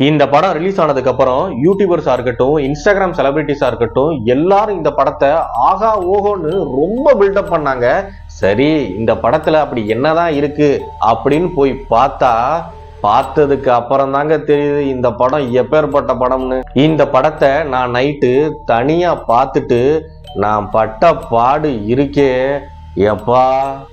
இந்த படம் ரிலீஸ் ஆனதுக்கு அப்புறம் யூடியூபர்ஸா இருக்கட்டும், இன்ஸ்டாகிராம் செலிபிரிட்டிஸா இருக்கட்டும், எல்லாரும் இந்த படத்தை ஆகா ஓஹோன்னு ரொம்ப பில்டப் பண்ணாங்க. சரி, இந்த படத்துல அப்படி என்னதான் இருக்கு அப்படின்னு போய் பார்த்ததுக்கு அப்புறம் தாங்க தெரியுது இந்த படம் எப்பேற்பட்ட படம்னு. இந்த படத்தை நான் நைட்டு தனியா பார்த்துட்டு நான் பட்ட பாடு இருக்கே எப்பா.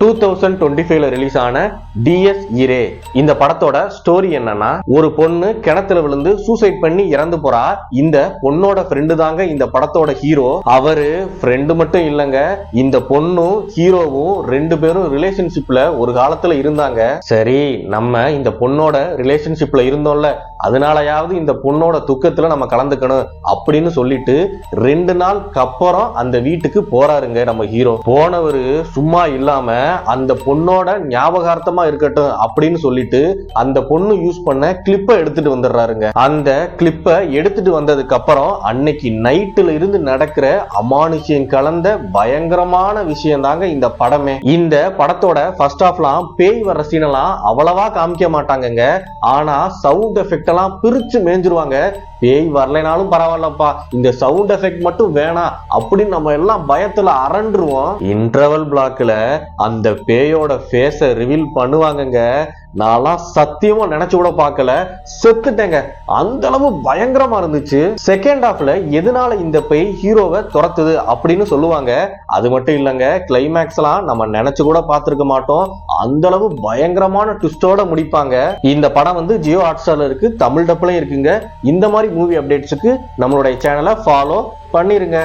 2025 ரிலீஸ் ஆன டிஎஸ் இரே. இந்த படத்தோட ஸ்டோரி என்னன்னா, ஒரு பொண்ணு கிணத்துல விழுந்து சூசைட் பண்ணி இறந்து போறா. இந்த பொண்ணோட ஃப்ரெண்டு தாங்க இந்த படத்தோட ஹீரோ. அவரு ஃப்ரெண்டு மட்டும் இல்லங்க, இந்த பொண்ணும் ஹீரோவும் ரெண்டு பேரும் ரிலேஷன்ஷிப்ல ஒரு காலத்துல இருந்தாங்க. சரி, நம்ம இந்த பொண்ணோட ரிலேஷன்ஷிப்ல இருந்தோம்ல, அதனாலயாவது இந்த பொண்ணோட துக்கத்துல நம்ம கலந்துக்கணும் அப்படின்னு சொல்லிட்டு 2 நாளுக்கு அப்புறம் அந்த வீட்டுக்கு போறாருங்க நம்ம ஹீரோ. போனவரு சும்மா இல்லாம அந்த பொண்ணோட ஞாபகார்த்தமா இருக்கட்டும் அப்படின்னு சொல்லிட்டு அந்த பொண்ணு யூஸ் பண்ண கிளிப்பை எடுத்துட்டு வந்துடுறாருங்க. அந்த கிளிப்பை எடுத்துட்டு வந்ததுக்கு அப்புறம் அன்னைக்கு நைட்டுல இருந்து நடக்கிற அமானுஷ்யம் கலந்த பயங்கரமான விஷயம் தாங்க இந்த படமே. இந்த படத்தோட ஃபர்ஸ்ட் ஹாஃப்லாம் பேய் வர சீனெல்லாம் அவ்வளவா காமிக்க மாட்டாங்கங்க. ஆனா சவுண்ட் எஃபெக்ட் எல்லாம் பிரிச்சு மேஞ்சிருவாங்க. பேய் வரலைனாலும் பரவாயில்லப்பா, இந்த சவுண்ட் எஃபெக்ட் மட்டும் வேணாம் அப்படின்னு நம்ம எல்லாம் பயத்துல அரண்டுருவோம். இன்டர்வல் பிளாக்ல அந்த பேயோட ஃபேஸ ரிவீல் பண்ணுவாங்கங்க. நான்லாம் சத்தியமா நினைச்சு கூட பார்க்கல, செத்துட்டேங்க. அந்த அளவு பயங்கரமா இருந்துச்சு. செகண்ட் ஹாஃப்ல எதனால இந்த பேய் ஹீரோவை துரத்துது அப்படின்னு சொல்லுவாங்க. அது மட்டும் இல்லங்க, கிளைமேக்ஸ் எல்லாம் நம்ம நினைச்சு கூட பார்த்திருக்க மாட்டோம். அந்த அளவு பயங்கரமான ட்விஸ்டோட முடிப்பாங்க. இந்த படம் வந்து ஜியோ ஹாட்ஸ்டார்ல இருக்கு, தமிழ் டப்லயும் இருக்குங்க. இந்த மாதிரி மூவி அப்டேட்ஸுக்கு நம்மளுடைய சேனலை ஃபாலோ பண்ணிருங்க.